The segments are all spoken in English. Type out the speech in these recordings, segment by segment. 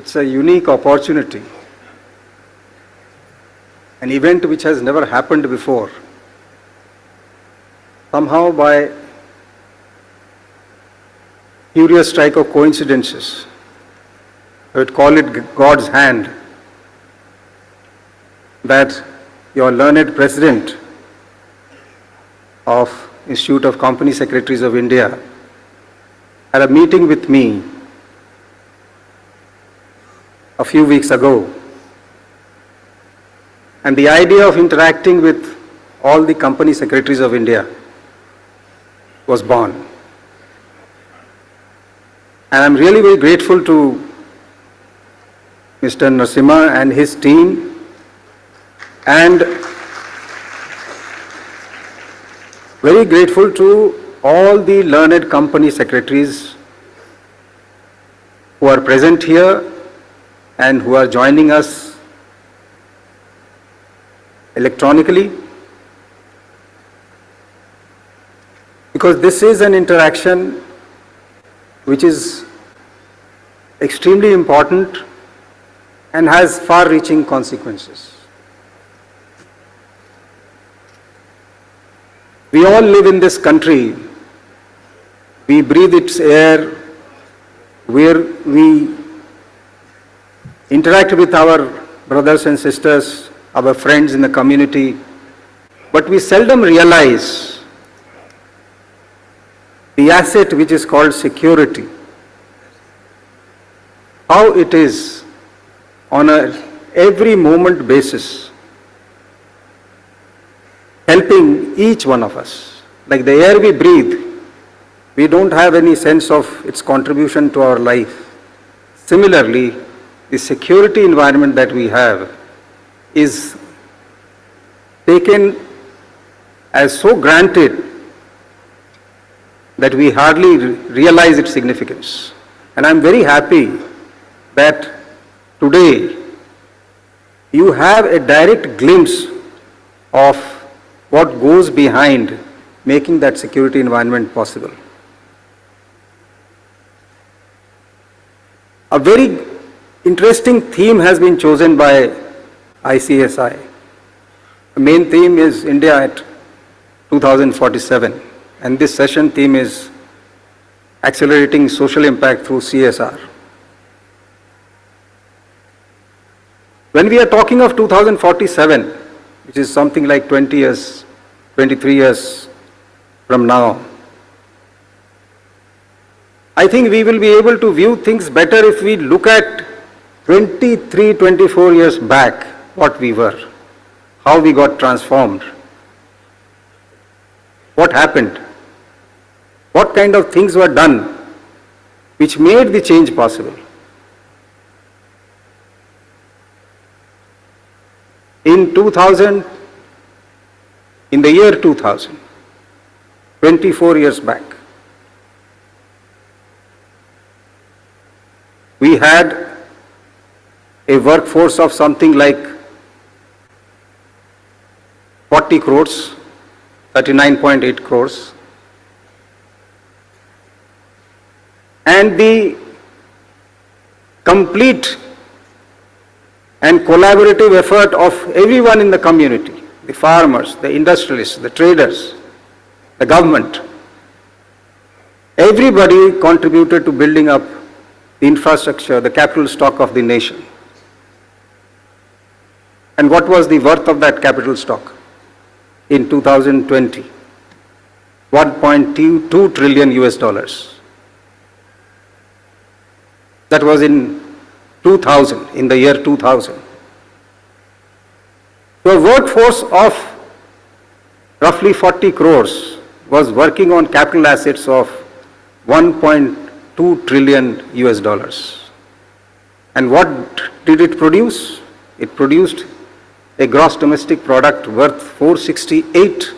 It's a unique opportunity, an event which has never happened before. Somehow by curious strike of coincidences, I would call it God's hand, that your learned president of Institute of Company Secretaries of India had a meeting with me a few weeks ago. And the idea of interacting with all the company secretaries of India was born. And I'm really very grateful to Mr. Narasimha and his team, and very grateful to all the learned company secretaries who are present here and who are joining us electronically, because this is an interaction which is extremely important and has far-reaching consequences. We all live in this country. We breathe its air, where we interact with our brothers and sisters, our friends in the community, but we seldom realize the asset which is called security, how it is on a every moment basis helping each one of us. Like the air we breathe, we don't have any sense of its contribution to our life. Similarly, the security environment that we have is taken as so granted that we hardly realize its significance. And I'm very happy that today you have a direct glimpse of what goes behind making that security environment possible. A very interesting theme has been chosen by ICSI. The main theme is India at 2047, and this session theme is accelerating social impact through CSR. When we are talking of 2047, which is something like 20 years, 23 years from now, I think we will be able to view things better if we look at 23, 24 years back, what we were, how we got transformed, what happened, what kind of things were done which made the change possible. In the year 2000, 24 years back, we had a workforce of something like 40 crores, 39.8 crores. And the complete and collaborative effort of everyone in the community, the farmers, the industrialists, the traders, the government, everybody contributed to building up the infrastructure, the capital stock of the nation. And what was the worth of that capital stock in 2020? 1.2 trillion US dollars. That was in 2000, in the year 2000. So a workforce of roughly 40 crores was working on capital assets of 1.2 trillion US dollars. And what did it produce? It produced a gross domestic product worth 468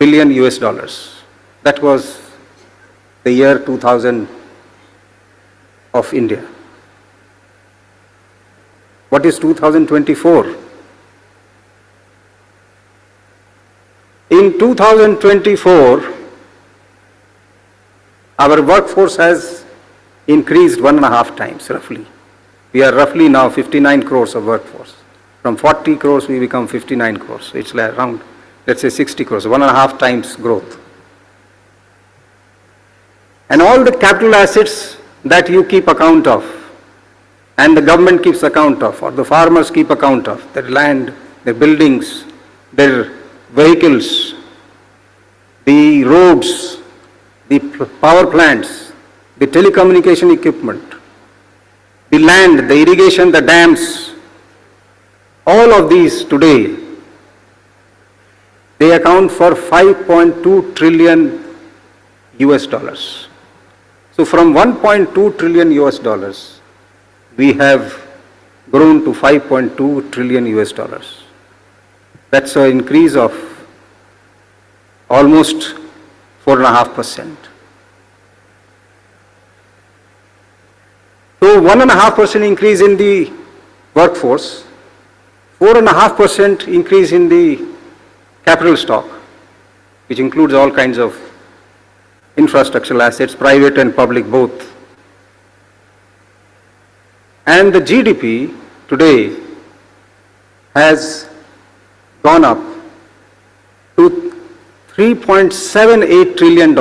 billion US dollars. That was the year 2000 of India. What is 2024? In 2024, our workforce has increased 1.5 times roughly. We are roughly now 59 crores of workforce. From 40 crores, we become 59 crores. It's like around, let's say 60 crores, 1.5 times growth. And all the capital assets that you keep account of, and the government keeps account of, or the farmers keep account of, their land, their buildings, their vehicles, the roads, the power plants, the telecommunication equipment, the land, the irrigation, the dams, all of these today, they account for 5.2 trillion US dollars. So from 1.2 trillion US dollars, we have grown to 5.2 trillion US dollars. That's an increase of almost 4.5%. So 1.5% increase in the workforce, 4.5% increase in the capital stock, which includes all kinds of infrastructural assets, private and public both. And the GDP today has gone up to $3.78 trillion.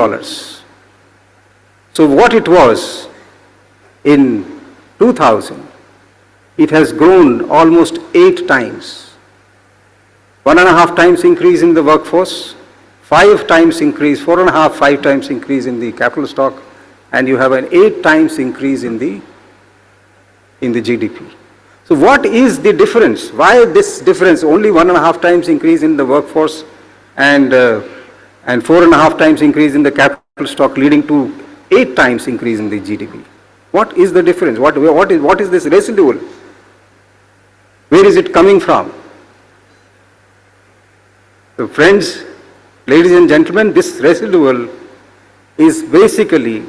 So what it was in 2000, it has grown almost 8 times. 1.5 times increase in the workforce, 5 times increase, 4.5, 5 times increase in the capital stock, and you have an 8 times increase in the GDP. So what is the difference? Why this difference? Only 1.5 times increase in the workforce and 4.5 times increase in the capital stock, leading to 8 times increase in the GDP. What is the difference? What is this residual? Where is it coming from? So friends, ladies and gentlemen, this residual is basically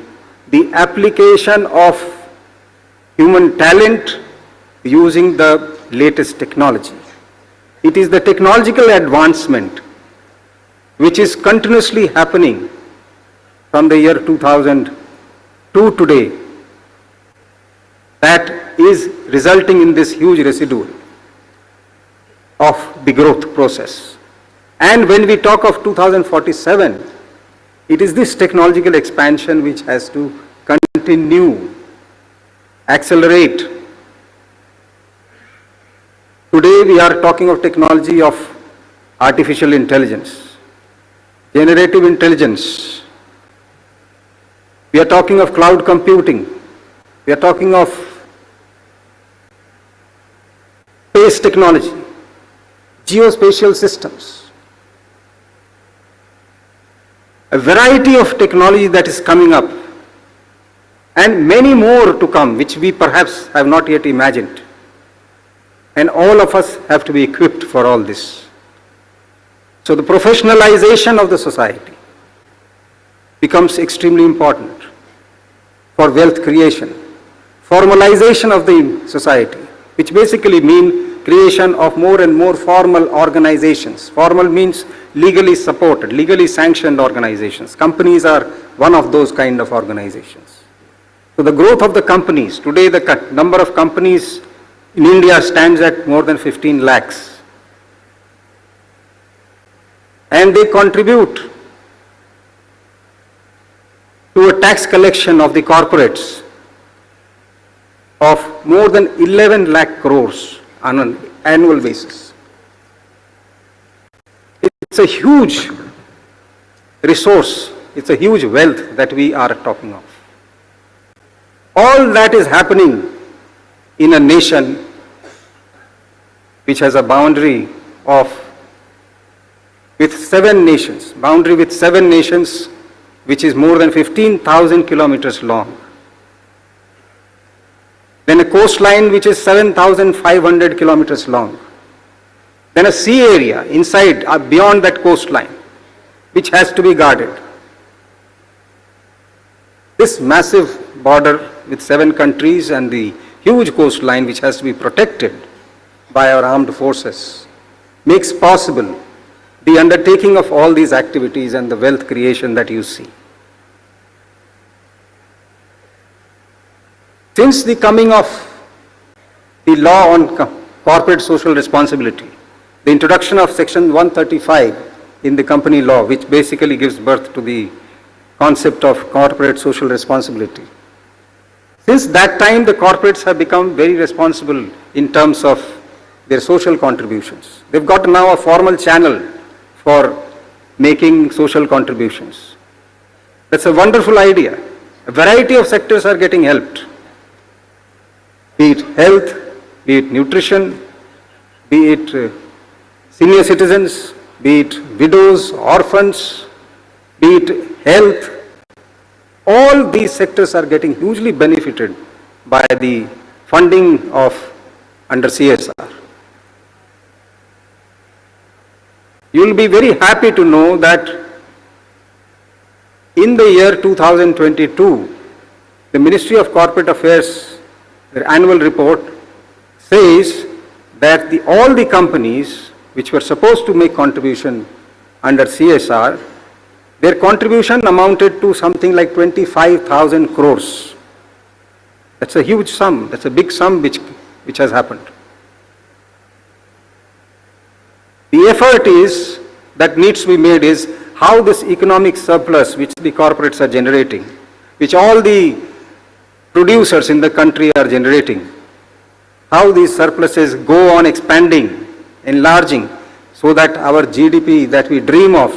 the application of human talent using the latest technology. It is the technological advancement which is continuously happening from the year 2000 to today that is resulting in this huge residual of the growth process. And when we talk of 2047, it is this technological expansion which has to continue, accelerate. Today we are talking of technology of artificial intelligence, generative intelligence. We are talking of cloud computing. We are talking of space technology, geospatial systems. A variety of technology that is coming up, and many more to come, which we perhaps have not yet imagined. And all of us have to be equipped for all this. So the professionalization of the society becomes extremely important for wealth creation. Formalization of the society, which basically means creation of more and more formal organizations. Formal means legally supported, legally sanctioned organizations. Companies are one of those kind of organizations. So the growth of the companies, today the number of companies in India stands at more than 15 lakhs. And they contribute to a tax collection of the corporates of more than 11 lakh crores on an annual basis. It's a huge resource, it's a huge wealth that we are talking of. All that is happening in a nation which has a boundary with 7 nations, which is more than 15,000 kilometers long. Then a coastline which is 7,500 kilometers long. Then a sea area inside, beyond that coastline, which has to be guarded. This massive border with 7 countries and the huge coastline which has to be protected by our armed forces makes possible the undertaking of all these activities and the wealth creation that you see. Since the coming of the law on corporate social responsibility, the introduction of section 135 in the company law, which basically gives birth to the concept of corporate social responsibility. Since that time, the corporates have become very responsible in terms of their social contributions. They've got now a formal channel for making social contributions. That's a wonderful idea. A variety of sectors are getting helped, be it health, be it nutrition, be it senior citizens, be it widows, orphans, be it health. All these sectors are getting hugely benefited by the funding of under CSR. You will be very happy to know that in the year 2022, the Ministry of Corporate Affairs, their annual report says that all the companies which were supposed to make contribution under CSR, their contribution amounted to something like 25,000 crores. That's a huge sum. That's a big sum which has happened. The effort that needs to be made is how this economic surplus which the corporates are generating, which all the producers in the country are generating, how these surpluses go on expanding, enlarging, so that our GDP that we dream of,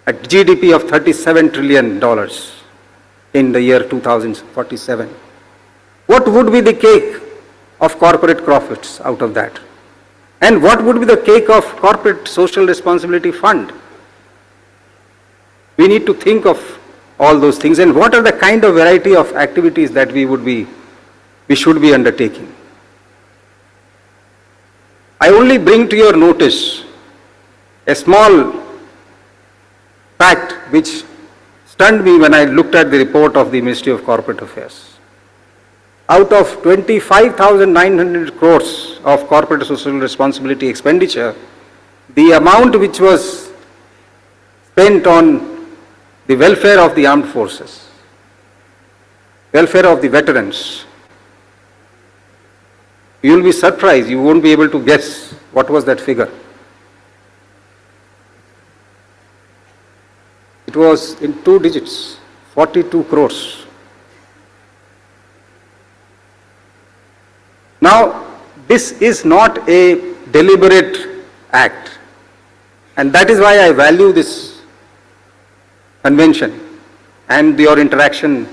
a GDP of $37 trillion in the year 2047. What would be the cake of corporate profits out of that? And what would be the cake of corporate social responsibility fund? We need to think of all those things, and what are the kind of variety of activities that we should be undertaking. I only bring to your notice a small fact which stunned me when I looked at the report of the Ministry of Corporate Affairs. Out of 25,900 crores of corporate social responsibility expenditure, the amount which was spent on the welfare of the armed forces, welfare of the veterans, you will be surprised, you won't be able to guess what was that figure. It was in 2 digits, 42 crores. Now, this is not a deliberate act, and that is why I value this convention and your interaction.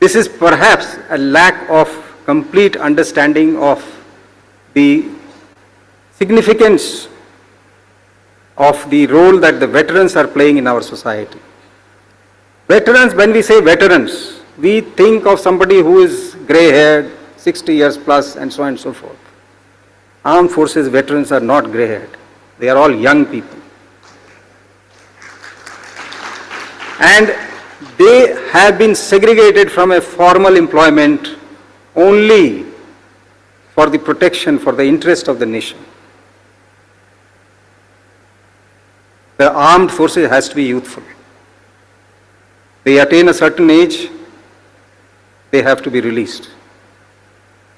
This is perhaps a lack of complete understanding of the significance of the role that the veterans are playing in our society. Veterans, when we say veterans, we think of somebody who is grey-haired, 60 years plus, and so on and so forth. Armed forces veterans are not grey-haired. They are all young people. And they have been segregated from a formal employment only for the protection, for the interest of the nation. The armed forces has to be youthful. They attain a certain age, they have to be released.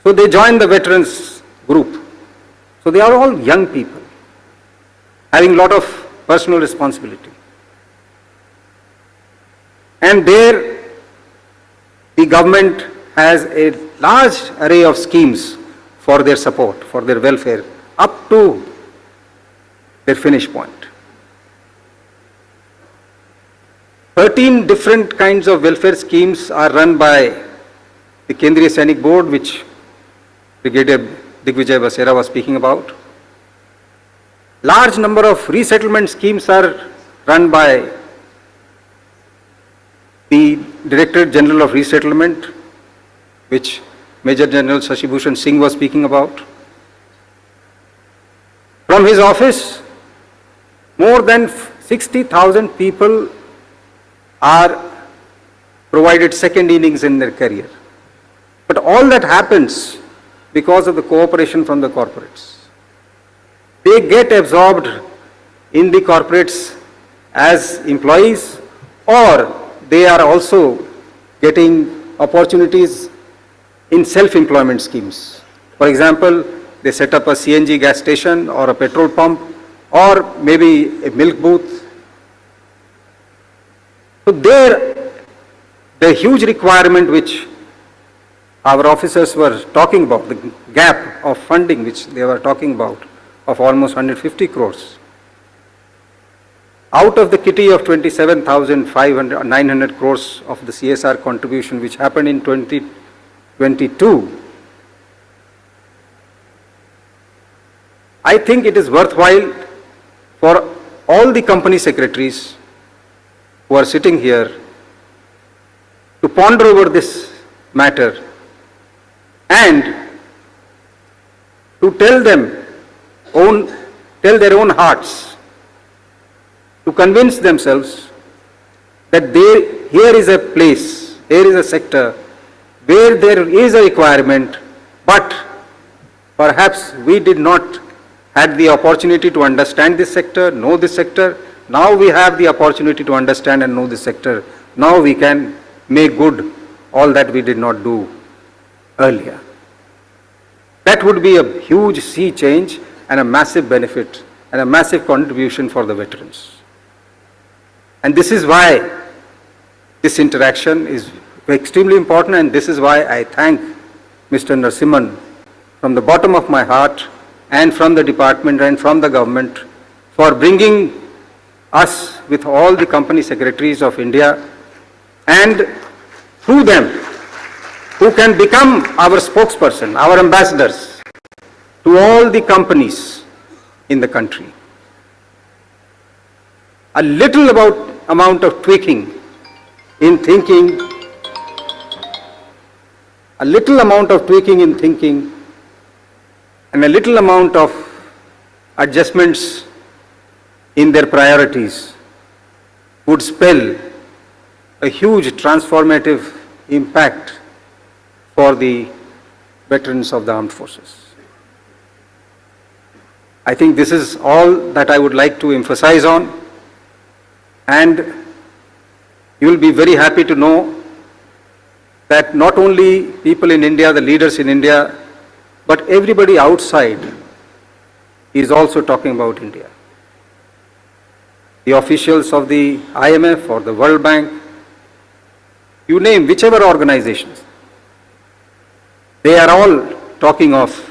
So they join the veterans group. So they are all young people, having a lot of personal responsibility. And there, the government has a large array of schemes for their support, for their welfare, up to their finish point. 13 different kinds of welfare schemes are run by the Kendriya Sainik Board, which Brigadier Digvijay Basera was speaking about. Large number of resettlement schemes are run by the Directorate General of Resettlement, which Major General Shashi Bhushan Singh was speaking about. From his office, more than 60,000 people are provided second innings in their career. But all that happens because of the cooperation from the corporates. They get absorbed in the corporates as employees, or they are also getting opportunities in self-employment schemes. For example, they set up a CNG gas station or a petrol pump or maybe a milk booth. So there, the huge requirement which our officers were talking about, the gap of funding which they were talking about of almost 150 crores. Out of the kitty of 27,900 crores of the CSR contribution which happened in 2022, I think it is worthwhile for all the company secretaries who are sitting here to ponder over this matter and to tell their own hearts, to convince themselves that here is a place, here is a sector where there is a requirement, but perhaps we did not had the opportunity to understand this sector, know this sector. Now we have the opportunity to understand and know this sector. Now we can make good all that we did not do earlier. That would be a huge sea change and a massive benefit and a massive contribution for the veterans. And this is why this interaction is extremely important, and this is why I thank Mr. Narasimhan from the bottom of my heart and from the department and from the government for bringing us with all the company secretaries of India, and through them who can become our spokesperson, our ambassadors to all the companies in the country. A little amount of tweaking in thinking, a little amount of tweaking in thinking, and a little amount of adjustments in their priorities would spell a huge transformative impact for the veterans of the armed forces. I think this is all that I would like to emphasize on, and you will be very happy to know that not only people in India, the leaders in India, but everybody outside is also talking about India. The officials of the IMF or the World Bank, you name whichever organizations, they are all talking of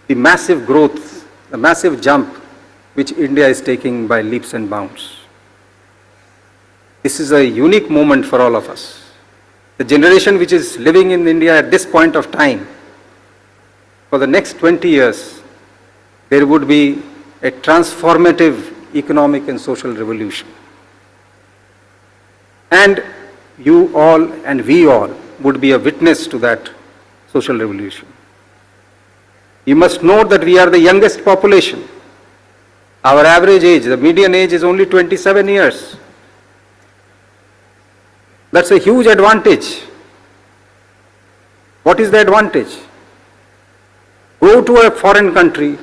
the massive growth, the massive jump which India is taking by leaps and bounds. This is a unique moment for all of us. The generation which is living in India at this point of time, for the next 20 years, there would be a transformative economic and social revolution. And you all and we all would be a witness to that social revolution. You must note that we are the youngest population. Our average age, the median age is only 27 years. That's a huge advantage. What is the advantage? Go to a foreign country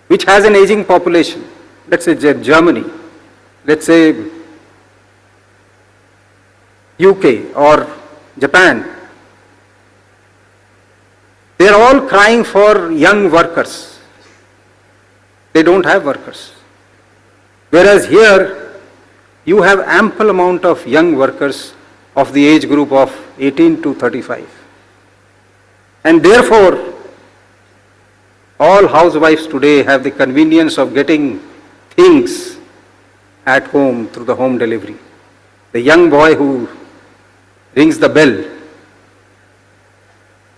which has an aging population, let's say Germany, let's say UK or Japan. They are all crying for young workers. They don't have workers. Whereas here, you have ample amount of young workers of the age group of 18 to 35. And therefore, all housewives today have the convenience of getting things at home through the home delivery. The young boy who rings the bell,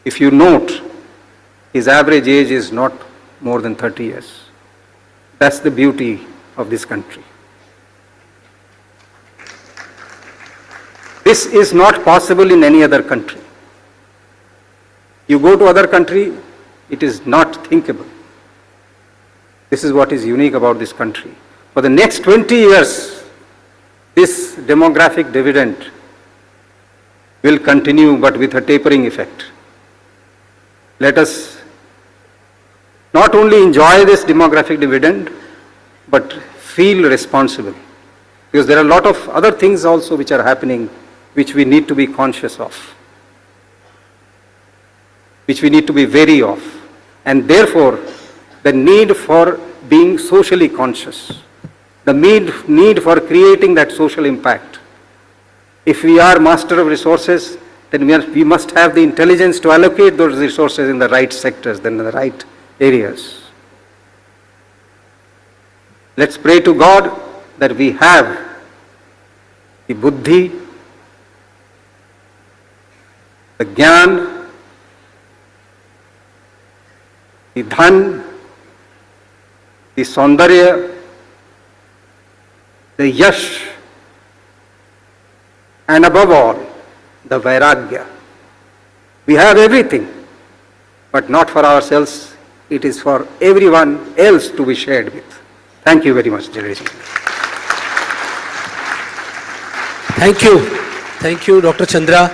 if you note, his average age is not more than 30 years. That's the beauty of this country. This is not possible in any other country. You go to other country, it is not thinkable. This is what is unique about this country. For the next 20 years, this demographic dividend will continue, but with a tapering effect. Let us not only enjoy this demographic dividend, but feel responsible. Because there are a lot of other things also which are happening which we need to be conscious of, which we need to be wary of, and therefore the need for being socially conscious, the need for creating that social impact. If we are master of resources, then we must have the intelligence to allocate those resources in the right sectors, then in the right areas. Let's pray to God that we have the buddhi, the gyan, the dhan, the saundarya, the yash, and above all, the vairagya. We have everything, but not for ourselves. It is for everyone else to be shared with. Thank you very much, Jaleji. Thank you, Dr. Chandra.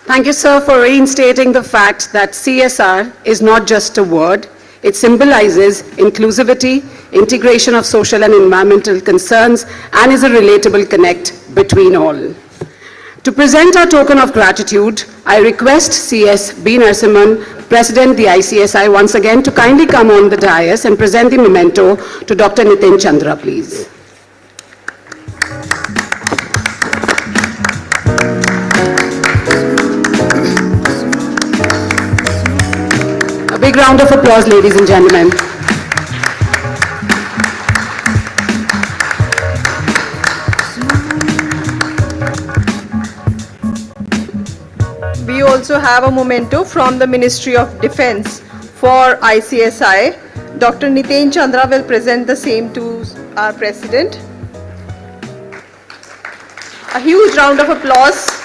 Thank you, sir, for reinstating the fact that CSR is not just a word. It symbolizes inclusivity, integration of social and environmental concerns, and is a relatable connect between all. To present our token of gratitude, I request CS B. Narasimhan, President the ICSI, once again to kindly come on the dais and present the memento to Dr. Niten Chandra, please. A big round of applause, ladies and gentlemen. We also have a memento from the Ministry of Defence for ICSI. Dr. Niten Chandra will present the same to our President. A huge round of applause.